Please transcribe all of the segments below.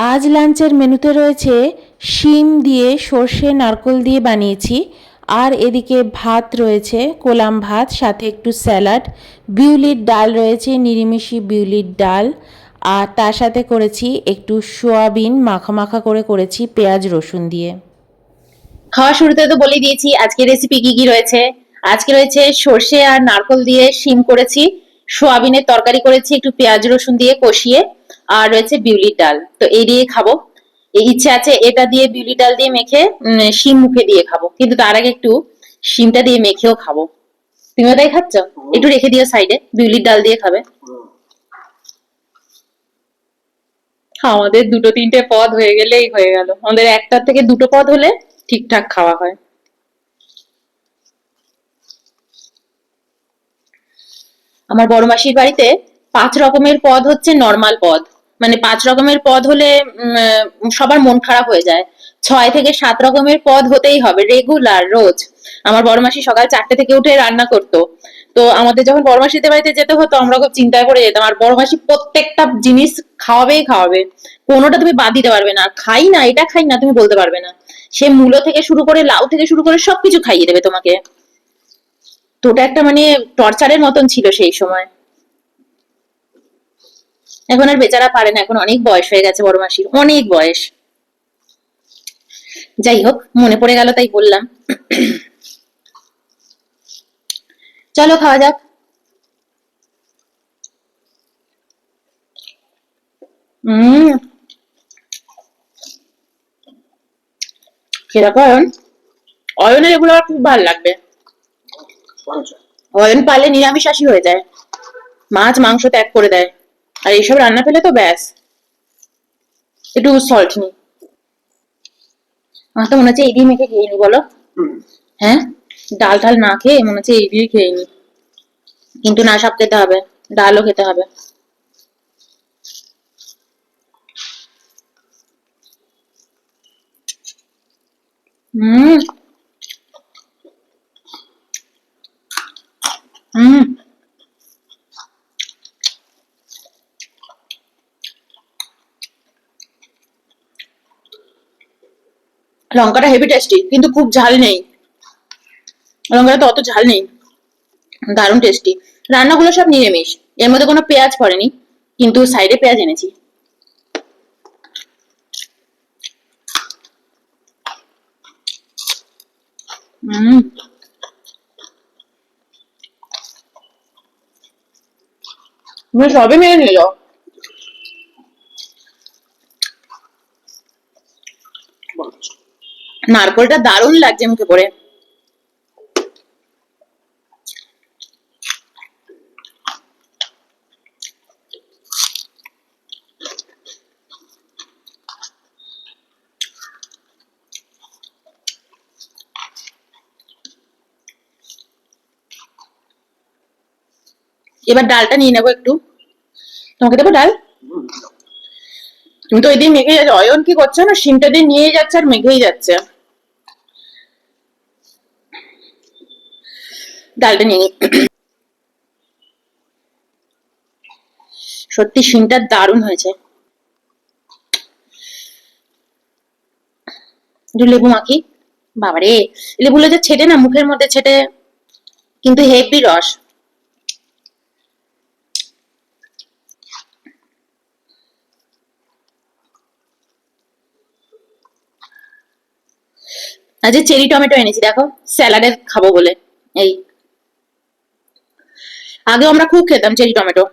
আজ লাঞ্চের মেনুতে রয়েছে শিম দিয়ে সর্ষে নারকোল দিয়ে বানিয়েছি, আর এদিকে ভাত রয়েছে, কোলাম ভাত, সাথে একটু স্যালাড, বিউলির ডাল রয়েছে, নিরামিষি বিউলির ডাল, আর তার সাথে করেছি একটু সোয়াবিন মাখা মাখা করে করেছি পেঁয়াজ রসুন দিয়ে। খাওয়া শুরুতে তো বলে দিয়েছি আজকে রেসিপি কি কি রয়েছে। আজকে রয়েছে সর্ষে আর নারকোল দিয়ে শিম করেছি, সোয়াবিনের তরকারি করেছি একটু পেঁয়াজ রসুন দিয়ে কষিয়ে, আর রয়েছে বিউলির ডাল। তো এই দিয়ে খাবো। এই ইচ্ছে আছে এটা দিয়ে বিউলির ডাল দিয়ে মেখে শিম মুখে দিয়ে খাবো, কিন্তু তার আগে একটু শিমটা দিয়ে মেখেও খাবো। তুমিও তাই খাচ্ছ? একটু রেখে দিও সাইডে, বিউলির ডাল দিয়ে খাবে। আমাদের দুটো তিনটে পদ হয়ে গেলেই হয়ে গেল, আমাদের একটা থেকে দুটো পদ হলে ঠিকঠাক খাওয়া হয়। আমার বড় মাসির বাড়িতে 5 রকমের পদ হচ্ছে নর্মাল পদ। মানে 5 রকমের পদ হলে সবার মন খারাপ হয়ে যায়। 6 থেকে 7 রকমের পদ হতেই হবে রেগুলার রোজ। আমার বড় মাসি সকাল 4টে থেকে উঠে রান্না করতো। তো আমাদের যখন বড় মাসিদের বাড়িতে যেতে হতো আমরা খুব চিন্তায় পড়ে যেতাম, আর বড় মাসি প্রত্যেকটা জিনিস খাওয়াবেই খাওয়াবে, কোনোটা তুমি বাদ দিতে পারবে না। খাই না, এটা খাই না তুমি বলতে পারবে না। সে মূলো থেকে শুরু করে লাউ থেকে শুরু করে সবকিছু খাইয়ে দেবে তোমাকে। তো ওটা একটা মানে টর্চারের মতন ছিল সেই সময়। এখন আর বেচারা পারে না, এখন অনেক বয়স হয়ে গেছে বড় মাসির, অনেক বয়স। যাই হোক, মনে পড়ে গেল তাই বললাম। চলো খাওয়া যাক। হম, কিরকম? অয়নের এগুলো আমার খুব ভালো লাগবে। অয়ন পারলে নিরামিষাশী হয়ে যায়, মাছ মাংস ত্যাগ করে দেয়, আর এইসব রান্না পেলে তো ব্যাস। একটু সল্ট নি। আমার তো মনে হচ্ছে এই দিয়ে মেখে খেয়ে নি, বলো? হ্যাঁ, ডাল টাল না খেয়ে মনে হচ্ছে এই দিয়ে খেয়ে নি। কিন্তু না, সব খেতে হবে, ডালও খেতে হবে। হুম। হুম। লঙ্কাটা হেভি টেস্টি, কিন্তু খুব ঝাল নেই। লঙ্কাটা তো অত ঝাল নেই, দারুণ টেস্টি। রান্নাগুলো সব নিরামিষ, এর মধ্যে কোনো পেঁয়াজ পড়েনি, কিন্তু সাইডে পেঁয়াজ এনেছি। হুম। তুমি সবই মেনে নিল। নারকোলটা দারুণ লাগছে মুখে পড়ে। এবার ডালটা নিয়ে নেবো একটু। তোমাকে দেবো ডাল? তুমি তো ওই দিন মেখে যাচ্ছে, অয়ন কি করছে না, শিমটা দিয়ে নিয়ে যাচ্ছে আর মেখেই যাচ্ছে। ডালটা নিয়ে নিই। সত্যি শিমটা দারুণ হয়েছে। একটু লেবু মাখি। বাবারে, লেবুগুলো যে ছেটে না মুখের মধ্যে ছেটে, কিন্তু হেভি রস। আজকে চেরি টমেটো এনেছি, দেখো, স্যালাডে খাবো বলে। এই, আগে আমরা খুব খেতাম চেরি টমেটো।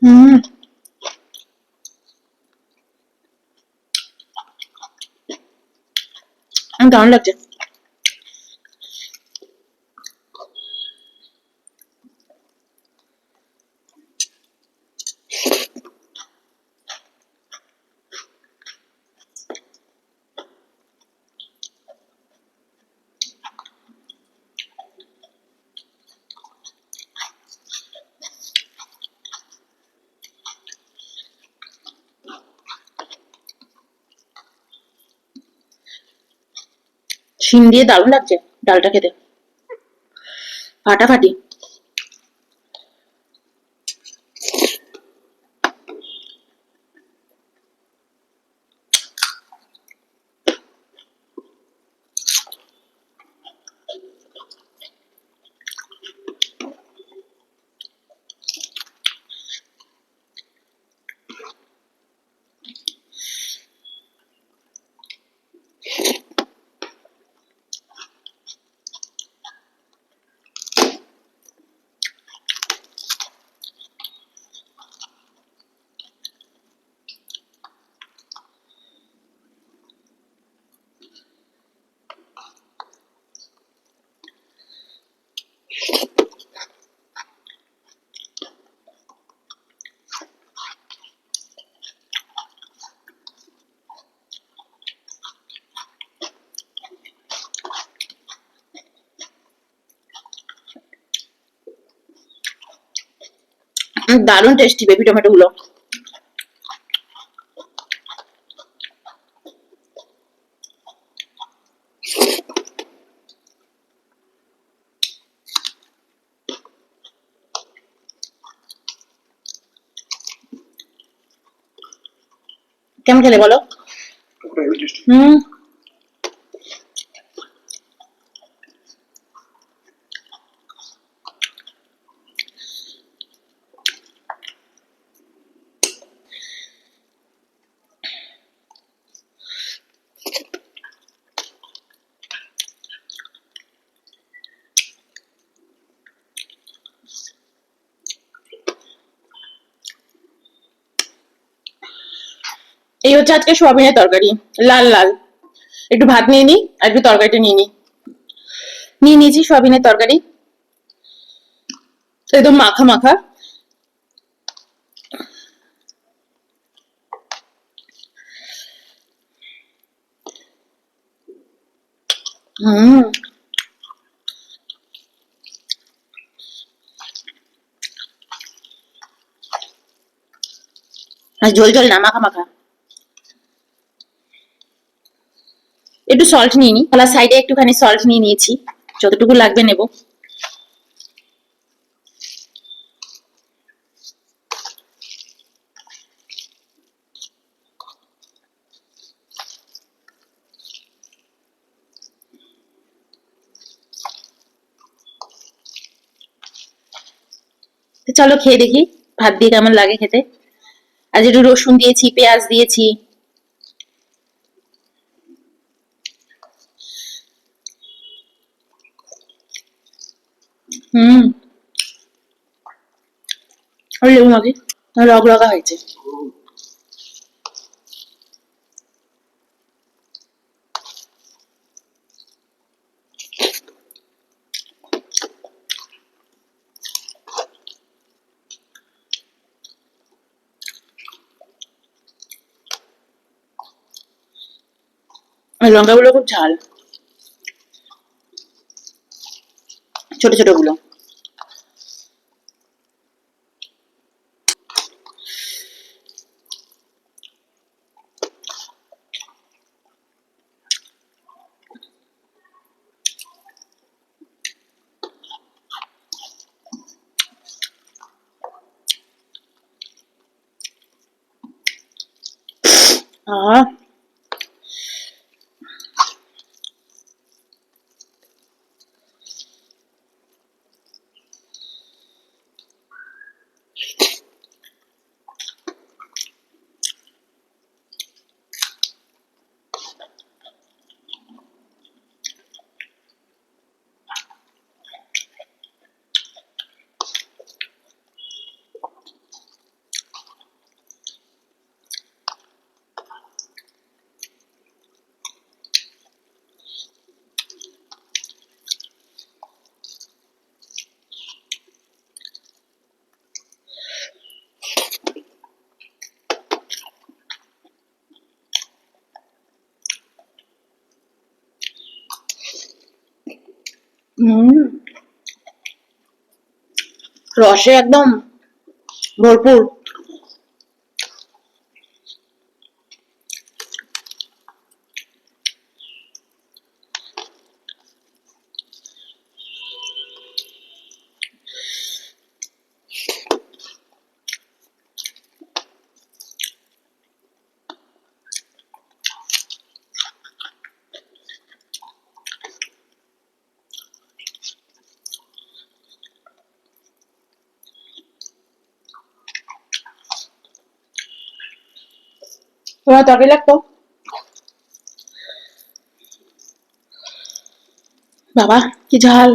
হুম। দারুণ লাগছে। শিম দিয়ে দারুণ লাগছে ডালটা খেতে, ফাটাফাটি। দারুণ টেস্টি বেবি টমেটো গুলো। কেমন খেলে বলো? হুম, এই হচ্ছে আজকে সোয়াবিনের তরকারি, লাল লাল। একটু ভাত নিয়ে নি আর একটু তরকারিটা নিয়ে নিয়েছি সোয়াবিনের তরকারি, একদম মাখা মাখা। হুম, আর ঝোল ঝোল না, মাখা মাখা। একটু সল্ট নিয়ে নি, গলার সাইডে একটুখানি সল্ট নিয়ে নিয়েছি, যতটুকু লাগবে নেব। চলো খেয়ে দেখি ভাত দিয়ে কেমন লাগে খেতে। আজ একটু রসুন দিয়েছি, পেঁয়াজ দিয়েছি। হুম, আর লেবু মাখি, রগ রগা হয়েছে। আর লঙ্কাগুলো খুব ঝাল, ছোট ছোট গুলো। আহ, হুম, রসে একদম ভরপুর। তোমার তরকারি লাগতো? বাবা কি ঝাল!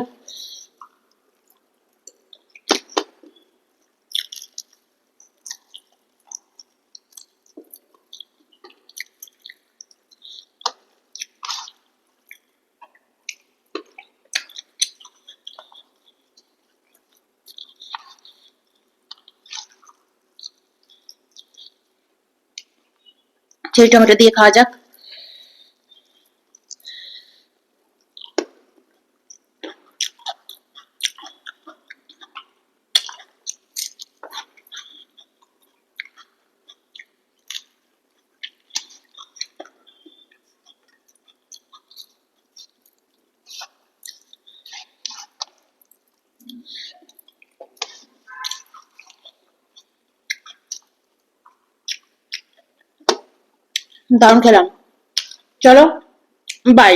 চেরি টমেটো দিয়ে খাওয়া যাক। দারুণ খেলাম। চলো, বাই।